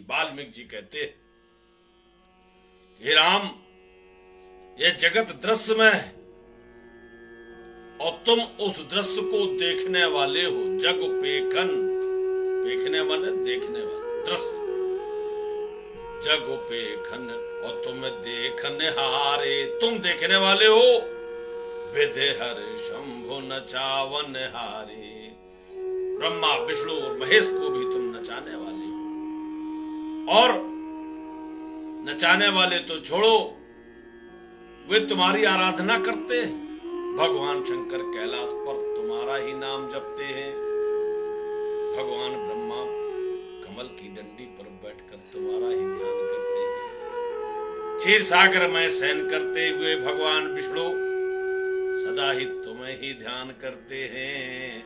वाल्मीकि जी कहते हैं, हे राम, ये जगत दृश्य में है और तुम उस दृश्य को देखने वाले हो। जग पेखन, देखने वाले, देखने वाले दृश्य, जग पेखन और तुम देखने हारे, तुम देखने वाले हो। विधे हर शंभु नचावन हारे, ब्रह्मा विष्णु और महेश को भी तुम नचाने वाले हो। और नचाने वाले तो छोड़ो, वे तुम्हारी आराधना करते हैं। भगवान शंकर कैलाश पर तुम्हारा ही नाम जपते हैं। भगवान ब्रह्मा कमल की डंडी पर बैठकर तुम्हारा ही ध्यान करते हैं। क्षीर सागर में शयन करते हुए भगवान विष्णु सदा ही तुम्हें ही ध्यान करते हैं।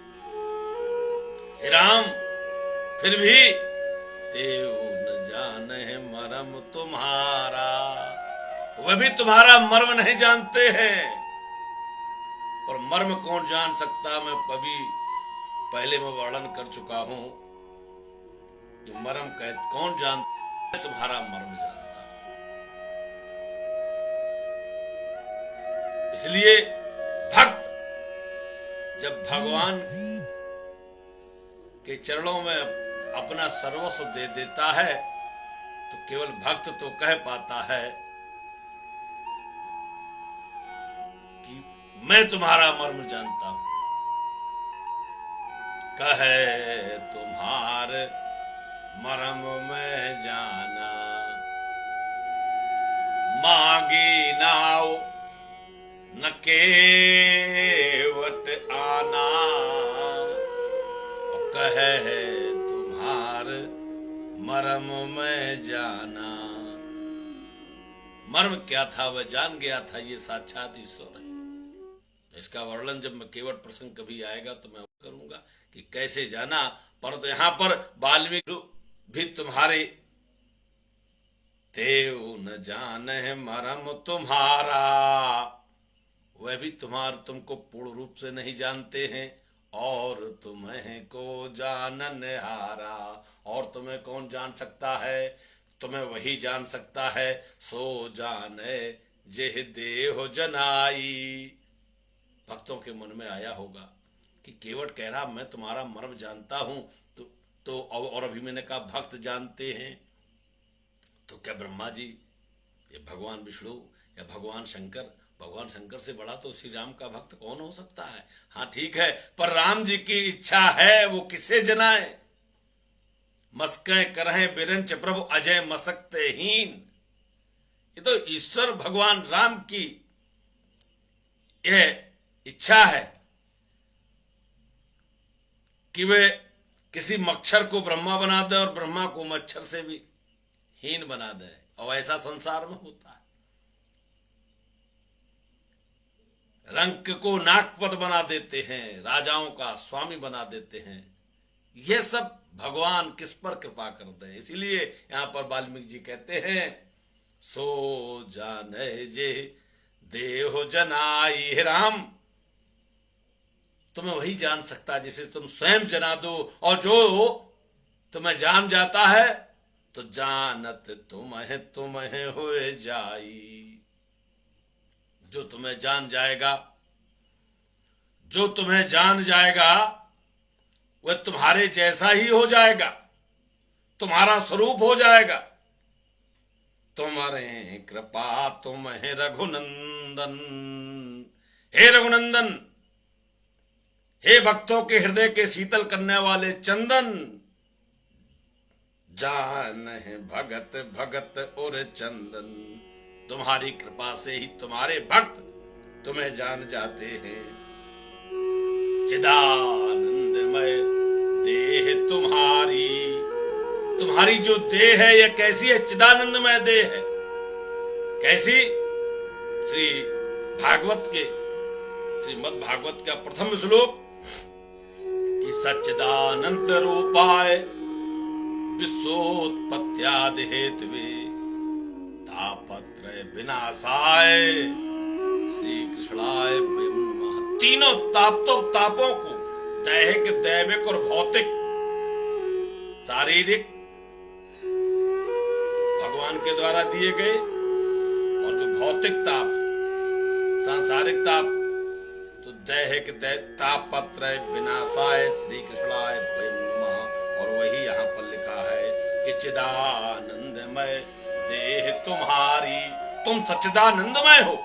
हे राम, फिर भी देव न जाने मरम तुम्हारा, वह भी तुम्हारा मर्म नहीं जानते हैं। पर मर्म कौन जान सकता, मैं अभी पहले मैं वर्णन कर चुका हूं कि मर्म कौन जानता, तुम्हारा मर्म जानता। इसलिए भक्त जब भगवान के चरणों में अपना सर्वस्व दे देता है तो केवल भक्त तो कह पाता है कि मैं तुम्हारा मर्म जानता हूं। कहे तुम्हार मर्म में जाना, मांगी नाव न केवट आना। कहे तुम्हार मर्म में जाना, मर्म क्या था वह जान गया था, ये साक्षात ईश्वर है। इसका वर्णन जब मैं केवट प्रसंग कभी आएगा तो मैं करूंगा कि कैसे जाना। परंतु यहां पर वाल्मीकि भी तुम्हारे देव न जाने मर्म तुम्हारा, वह भी तुमको पूर्ण रूप से नहीं जानते हैं। और तुम्हें को जानन हारा, और तुम्हें कौन जान सकता है, तुम्हें वही जान सकता है। सो जाने जेह देह जनाई। भक्तों के मन में आया होगा कि केवट कह रहा मैं तुम्हारा मर्म जानता हूं, तो और अभी मैंने कहा भक्त जानते हैं, तो क्या ब्रह्मा जी, ये भगवान विष्णु या भगवान शंकर, भगवान शंकर से बड़ा तो श्री राम का भक्त कौन हो सकता है। हाँ ठीक है, पर राम जी की इच्छा है वो किसे जनाए। मस्के करहे बिरंच प्रभु अजय मसकते हीन। ये तो ईश्वर भगवान राम की यह इच्छा है कि वे किसी मच्छर को ब्रह्मा बना दे और ब्रह्मा को मच्छर से भी हीन बना दे। और ऐसा संसार में होता है। रंक को नागपत बना देते हैं, राजाओं का स्वामी बना देते हैं। यह सब भगवान किस पर कृपा करते हैं। इसीलिए यहां पर वाल्मीकि जी कहते हैं, सो जाने जे देह जनाई। हे राम, तुम्हें वही जान सकता है जिसे तुम स्वयं जना दो। और जो तुम्हें जान जाता है तो जानत तुम्हें होए जाई। जो तुम्हें जान जाएगा, जो तुम्हें जान जाएगा वह तुम्हारे जैसा ही हो जाएगा, तुम्हारा स्वरूप हो जाएगा। तुम्हारे कृपा तुम्हें रघुनंदन। हे रघुनंदन, हे भक्तों के हृदय के शीतल करने वाले चंदन, जान है भगत भगत और चंदन। तुम्हारी कृपा से ही तुम्हारे भक्त तुम्हें जान जाते हैं। चिदानंदमय देह तुम्हारी, तुम्हारी जो देह है यह कैसी है, चिदानंदमय देह है। कैसी? श्री भागवत के श्रीमद् भागवत का प्रथम श्लोक कि सच्चिदानंद रूपाय विश्वोत्पत्त्यादि हेतुवे तापत्रय विनाशाय श्री कृष्णाय नमः। तीनों तापों को, दैहिक, दैविक और भौतिक, शारीरिक, भगवान के द्वारा दिए गए, और जो भौतिक ताप, सांसारिक ताप, तो दैहिक तापत्र विनाशाय श्री कृष्णाय नमः। और वही यहाँ पर लिखा है कि चिदानंदमय देह तुम्हारी, तुम सच्चिदानंदमय हो,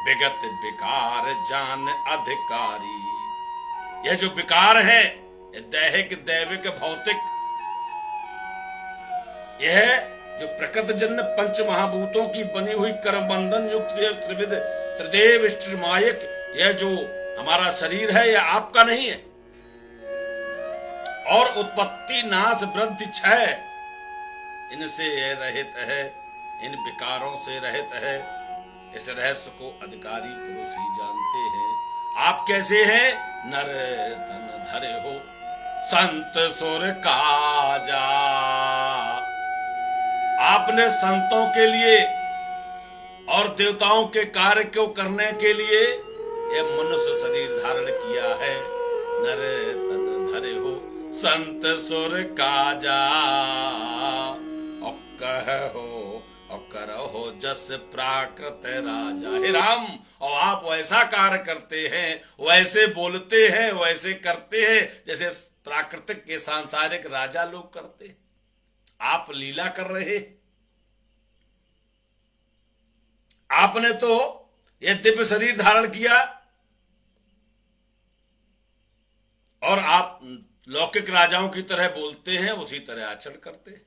विगत विकार जान अधिकारी। यह जो विकार है, दैहिक दैविक भौतिक, यह जो प्रकृति जन्य पंच महाभूतों की बनी हुई कर्म बंधन युक्त त्रिविध त्रिदेव इष्ट मायक, यह जो हमारा शरीर है, यह आपका नहीं है। और उत्पत्ति नाश वृद्धि क्षय, इनसे रहित है, इन विकारों से रहित है। इस रहस्य को अधिकारी पुरुष ही जानते हैं। आप कैसे हैं? नर तन धरे हो संत सुर काजा। आपने संतों के लिए और देवताओं के कार्य को करने के लिए यह मनुष्य शरीर धारण किया है। नर तन धरे हो संत सुर काजा, और कहो और करहो जस प्राकृत राजा। हे राम, और आप वैसा कार्य करते हैं, वैसे बोलते हैं, वैसे करते हैं जैसे प्राकृतिक के सांसारिक राजा लोग करते हैं। आप लीला कर रहे, आपने तो यह दिव्य शरीर धारण किया और आप लौकिक राजाओं की तरह बोलते हैं, उसी तरह आचरण करते हैं।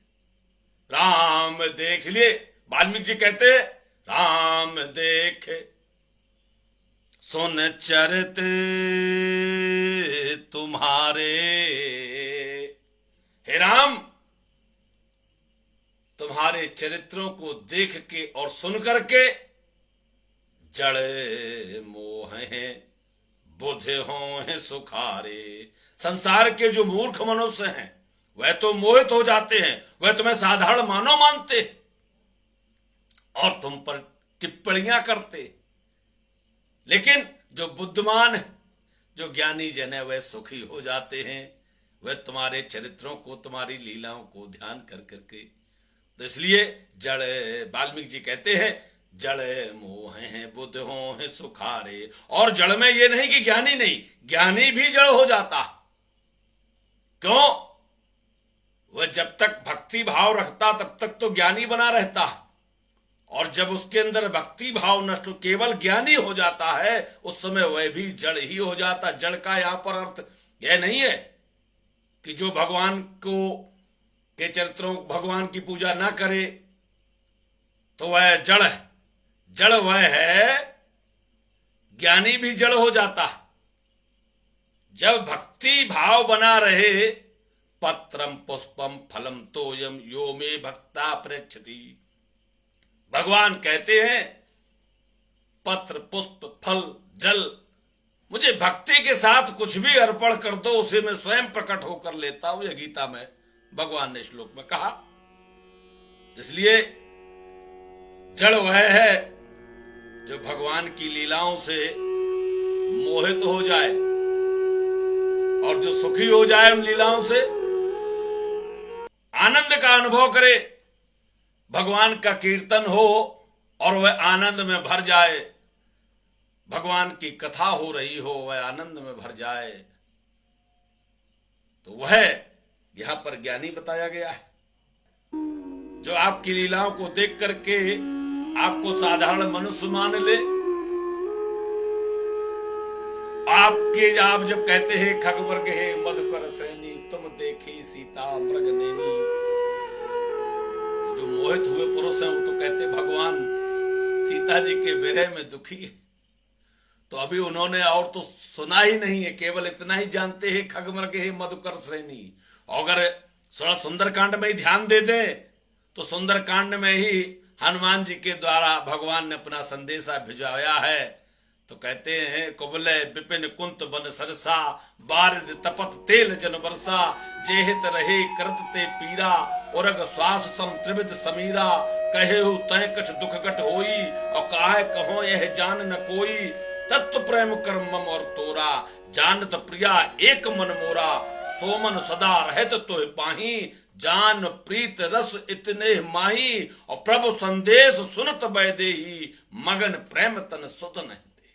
राम देख लिए, वाल्मीकि जी कहते हैं, राम देख सुन चरित तुम्हारे। हे राम, तुम्हारे चरित्रों को देख के और सुन करके जड़ मोह हैं बुध हो हैं सुखारे। संसार के जो मूर्ख मनुष्य हैं वह तो मोहित हो जाते हैं, वह तुम्हें साधारण मानव मानते और तुम पर टिप्पणियां करते। लेकिन जो बुद्धिमान है, जो ज्ञानी जन है, वह सुखी हो जाते हैं। वह तुम्हारे चरित्रों को, तुम्हारी लीलाओं को ध्यान कर करके। तो इसलिए जड़, वाल्मीकि जी कहते हैं, जड़ मोह हैं बुध हो हैं सुखारे। और जड़ में ये नहीं कि ज्ञानी नहीं, ज्ञानी भी जड़ हो जाता। क्यों? वह जब तक भक्ति भाव रखता तब तक तो ज्ञानी बना रहता, और जब उसके अंदर भक्ति भाव नष्ट हो, केवल ज्ञानी हो जाता है, उस समय वह भी जड़ ही हो जाता। जड़ का यहां पर अर्थ यह नहीं है कि जो भगवान को के चरित्रों, भगवान की पूजा ना करे तो वह जड़ है। जड़ वह है, ज्ञानी भी जड़ हो जाता। जब भक्ति भाव बना रहे, पत्रम पुष्पम फलम तोयम यो मे भक्ता पृच्छति। भगवान कहते हैं, पत्र पुष्प फल जल, मुझे भक्ति के साथ कुछ भी अर्पण कर दो, उसे मैं स्वयं प्रकट होकर लेता हूं। यह गीता में भगवान ने श्लोक में कहा। इसलिए जड़ वह है जो भगवान की लीलाओं से मोहित हो जाए और जो सुखी हो जाए उन लीलाओं से, आनंद का अनुभव करे, भगवान का कीर्तन हो और वह आनंद में भर जाए, भगवान की कथा हो रही हो, वह आनंद में भर जाए, तो वह यहां पर ज्ञानी बताया गया है। जो आपकी लीलाओं को देख करके आपको साधारण मनुष्य मान ले, आप जब कहते हैं खगवर्ग है मधुकर सैनी, तुम देखी सीता मृग नैनी, तो जो मोहित हुए पुरुष हैं वो तो कहते भगवान सीता जी के विरह में दुखी है। तो अभी उन्होंने और तो सुना ही नहीं है, केवल इतना ही जानते हैं खगमर्ग है मधुकर श्रेणी। अगर थोड़ा सुंदरकांड में ही ध्यान दे दे तो सुंदरकांड में ही हनुमान जी के द्वारा भगवान ने अपना संदेशा भिजवाया है। तो कहते हैं, कुबले विपिन कुंत बन सरसा, बारिद तपत तेल जन बरसा, जेहित रहे करत ते पीरा, उरग श्वास सम त्रिविध समीरा, कहे हो तय कछ दुख कट होई, और काहे कहो यह जान न कोई, तत्व प्रेम कर मम और तोरा, जानत प्रिया एक मन मोरा, सोमन सदा रहत तो पाही, जान प्रीत रस इतने माही, और प्रभु संदेश सुनत बैदेही, मगन प्रेम तन सुत नहीं दे।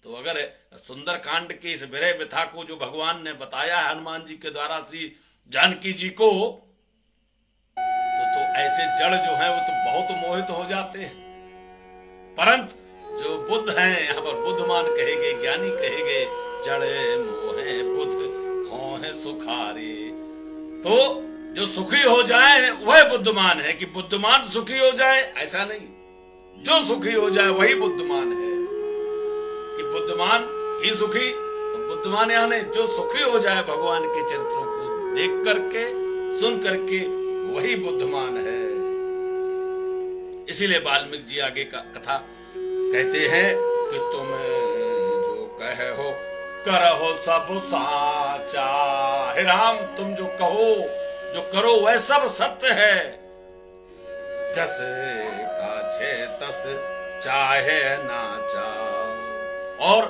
तो अगर सुंदर कांड की इस विरह व्यथा को जो भगवान ने बताया है हनुमान जी के द्वारा श्री जानकी जी को, तो ऐसे जड़ जो है वो तो बहुत मोहित हो जाते हैं। परंतु जो बुद्ध हैं, यहां पर बुद्धमान कहेगे, ज्ञानी कहेगे, जड़े मोहे बुद्ध हों सुखारे। तो जो सुखी हो जाए वह बुद्धिमान है। कि बुद्धिमान सुखी हो जाए ऐसा नहीं, जो सुखी हो जाए वही बुद्धिमान है। कि बुद्धिमान ही सुखी, तो बुद्धिमान यहां नहीं, जो सुखी हो जाए भगवान के चरित्रों को देख करके सुन करके वही बुद्धिमान है। इसीलिए वाल्मीकि जी आगे का कथा कहते हैं कि तुम जो कहो करहो सब साचा। हे राम, तुम जो कहो जो करो वह सब सत्य है। जस काछे तस चाहे ना चाहो। और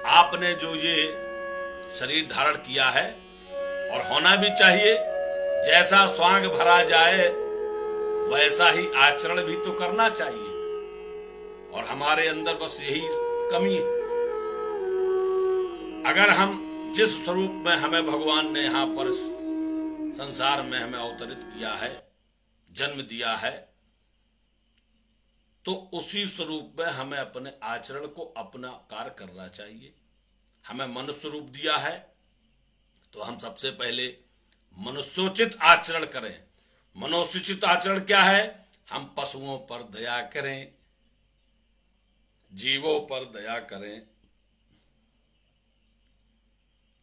आपने जो ये शरीर धारण किया है, और होना भी चाहिए, जैसा स्वांग भरा जाए वैसा ही आचरण भी तो करना चाहिए। और हमारे अंदर बस यही कमी है। अगर हम जिस स्वरूप में हमें भगवान ने यहां पर संसार में हमें अवतरित किया है, जन्म दिया है, तो उसी स्वरूप में हमें अपने आचरण को अपना कार्य करना चाहिए। हमें मनुष्य रूप दिया है, तो हम सबसे पहले मनुष्योचित आचरण करें। मनुष्योचित आचरण क्या है? हम पशुओं पर दया करें, जीवों पर दया करें।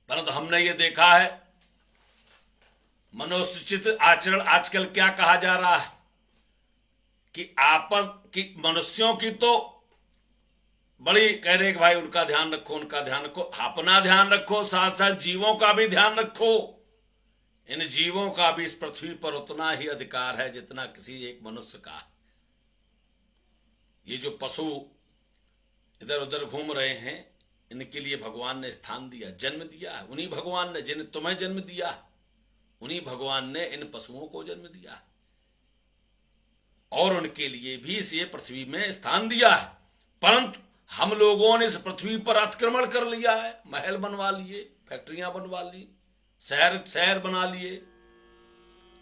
परंतु हमने ये देखा है, मनुष्योचित आचरण आजकल क्या कहा जा रहा है कि आपस की मनुष्यों की तो बड़ी कह रहे कि भाई उनका ध्यान रखो, उनका ध्यान रखो, अपना ध्यान रखो, साथ साथ जीवों का भी ध्यान रखो। इन जीवों का भी इस पृथ्वी पर उतना ही अधिकार है जितना किसी एक मनुष्य का है। ये जो पशु इधर उधर घूम रहे हैं, इनके लिए भगवान ने स्थान दिया, जन्म दिया है। उन्हीं भगवान ने जिन्हें तुम्हें जन्म दिया, उन्हीं भगवान ने इन पशुओं को जन्म दिया और उनके लिए भी इस ये पृथ्वी में स्थान दिया है। परंतु हम लोगों ने इस पृथ्वी पर अतिक्रमण कर लिया है, महल बनवा लिए, फैक्ट्रियां बनवा ली, शहर बना लिए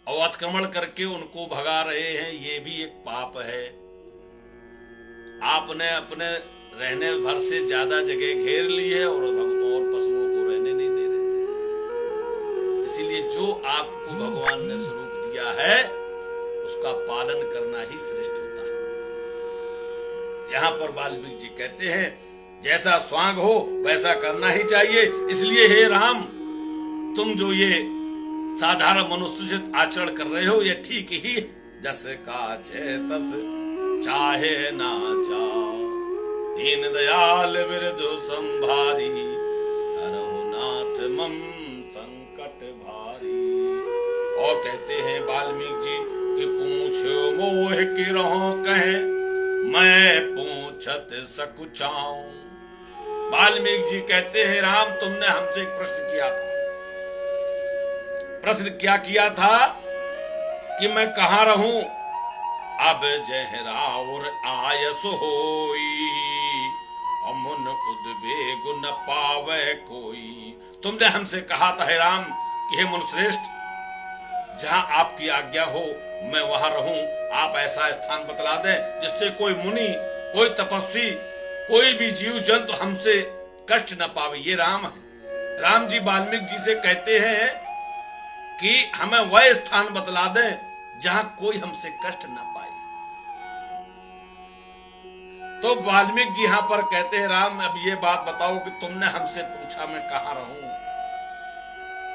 और अतिक्रमण करके उनको भगा रहे हैं। ये भी एक पाप है। आपने अपने रहने भर से ज्यादा जगह घेर ली है और पशुओं को रहने नहीं दे रहे। इसीलिए जो आपको भगवान ने स्वरूप दिया है उसका पालन करना ही श्रेष्ठ होता है। यहां पर वाल्मीकि जी कहते हैं जैसा स्वांग हो वैसा करना ही चाहिए। इसलिए हे राम, तुम जो ये साधारण मनुष्योचित आचरण कर रहे हो ये ठीक ही है। जस काछे तस चाहे ना चाहो, दीन दयाल बिरधु संभारी, हरहु नाथ मम संकट भारी। और कहते हैं वाल्मीकि जी कि पूछो मोह की रहो कहे, मैं पूछत सकुचाऊं। वाल्मीकि जी कहते हैं राम, तुमने हमसे एक प्रश्न किया था। प्रश्न क्या किया था कि मैं कहां रहूं? अब जहराउर आयस होई, अमुन उद्वेग न पावे कोई। तुमने हमसे कहा था हे राम कि हे मुनिश्रेष्ठ, जहां आपकी आज्ञा हो मैं वहां रहूं। आप ऐसा स्थान बतला दें जिससे कोई मुनि, कोई तपस्वी, कोई भी जीव जंतु हमसे कष्ट न पावे। ये राम है। राम जी वाल्मीकि जी से कहते हैं कि हमें वह स्थान बतला दें जहां कोई हमसे कष्ट न पाए। तो वाल्मीकि जी यहां पर कहते हैं राम, अब ये बात बताओ कि तुमने हमसे पूछा मैं कहां रहूं,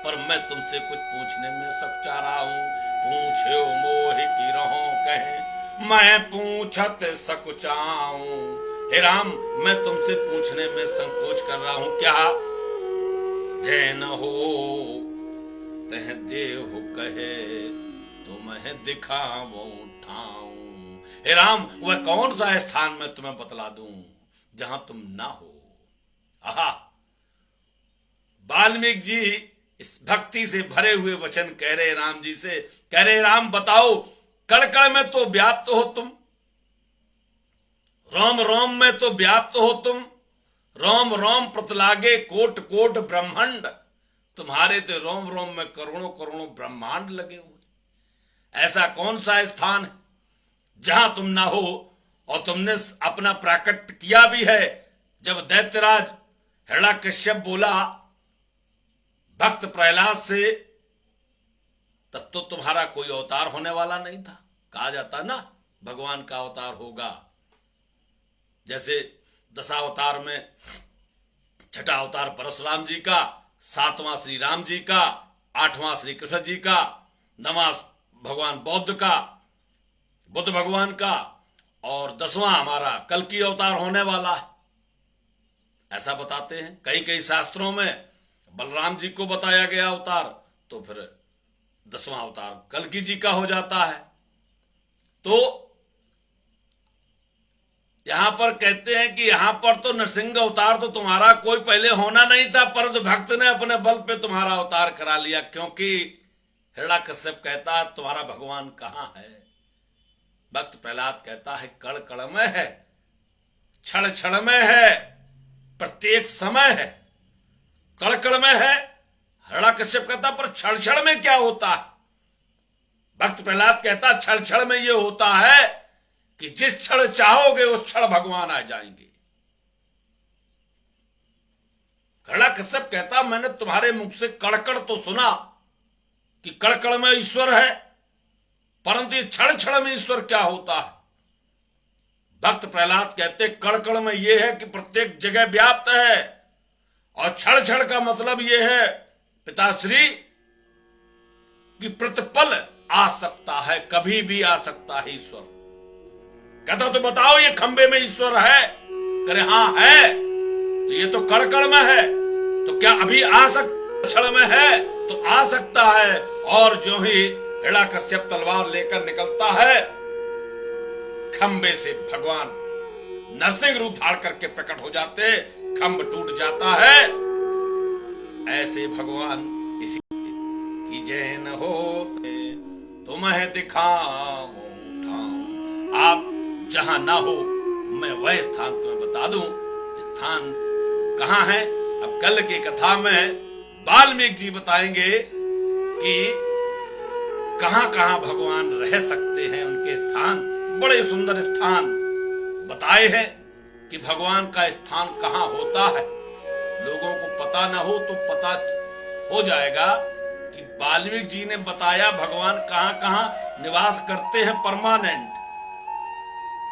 पर मैं तुमसे कुछ पूछने में सकुचा रहा हूं। पूछो मोह की रहो कहे, मैं पूछत सकुचाऊं। हे राम, मैं तुमसे पूछने में संकोच कर रहा हूं। क्या? जैन हो तह देहु कहे, तुम्हें दिखाऊं ठाऊं। हे राम, वह कौन सा स्थान मैं तुम्हें बतला दूं जहां तुम ना हो? आहा, वाल्मीकि जी इस भक्ति से भरे हुए वचन कह रहे राम जी से, कह रहे राम बताओ, कण कण में तो व्याप्त हो तुम, रोम रोम में तो व्याप्त हो तुम, रोम रोम प्रतलागे कोट कोट ब्रह्मांड, तुम्हारे तो रोम रोम में करोड़ों करोड़ों ब्रह्मांड लगे हुए। ऐसा कौन सा स्थान है जहां तुम ना हो, और तुमने अपना प्राकट किया भी है। जब दैत्यराज हिरण्याकश्यप बोला भक्त प्रहलाद से, तब तो तुम्हारा कोई अवतार होने वाला नहीं था। कहा जाता ना भगवान का अवतार होगा, जैसे दशावतार में छठा अवतार परशुराम जी का, सातवां श्री राम जी का, आठवां श्री कृष्ण जी का, नवां भगवान बौद्ध का, बुद्ध भगवान का, और 10वां हमारा कल्कि अवतार होने वाला है। ऐसा बताते हैं कई कई शास्त्रों में। बलराम जी को बताया गया अवतार, तो फिर 10वां अवतार कल्कि जी का हो जाता है। तो यहां पर कहते हैं कि यहां पर तो नरसिंह अवतार तो तुम्हारा कोई पहले होना नहीं था, परंतु भक्त ने अपने बल पे तुम्हारा अवतार करा लिया, क्योंकि हिरण्याकश्यप कहता है तुम्हारा भगवान कहां है। भक्त प्रहलाद कहता है कण कण में है, क्षण क्षण में है, प्रत्येक समय है। कण कण में है, हिरण्याकश्यप कहता पर क्षण क्षण में क्या होता है। भक्त प्रहलाद कहता क्षण क्षण में यह होता है कि जिस क्षण चाहोगे उस क्षण भगवान आ जाएंगे। हिरण्याकश्यप कहता मैंने तुम्हारे मुख से कड़कड़ तो सुना कि कड़कड़ में ईश्वर है, परंतु क्षण क्षण में ईश्वर क्या होता है। भक्त प्रहलाद कहते कड़कड़ में यह है कि प्रत्येक जगह व्याप्त है, और क्षण क्षण का मतलब यह है पिताश्री कि प्रतिपल आ सकता है, कभी भी आ सकता है ईश्वर। कहता तो बताओ ये खंबे में ईश्वर है, करे हाँ है, तो ये तो कड़कड़ में है, तो क्या अभी आ सकता, क्षण में है तो आ सकता है। और जो ही हिरण्याकश्यप तलवार लेकर निकलता है, खंबे से भगवान नरसिंह रूप धारण करके प्रकट हो जाते, खंब टूट जाता है। ऐसे भगवान इसी की जय न होते तुम्हें दिखाऊं ठाऊं। आप जहां ना हो मैं वह स्थान तुम्हें बता दूं। स्थान कहां है, अब कल की कथा में वाल्मीकि जी बताएंगे कि कहां कहां भगवान रह सकते हैं, उनके स्थान बड़े सुंदर स्थान बताए हैं कि भगवान का स्थान कहां होता है। लोगों को पता ना हो तो पता हो जाएगा कि वाल्मीकि जी ने बताया भगवान कहां कहां निवास करते हैं परमानेंट।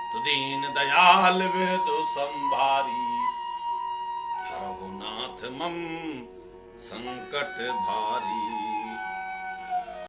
तो दीन दयाल विरदु संभारी, हरहु नाथ मम संकट भारी।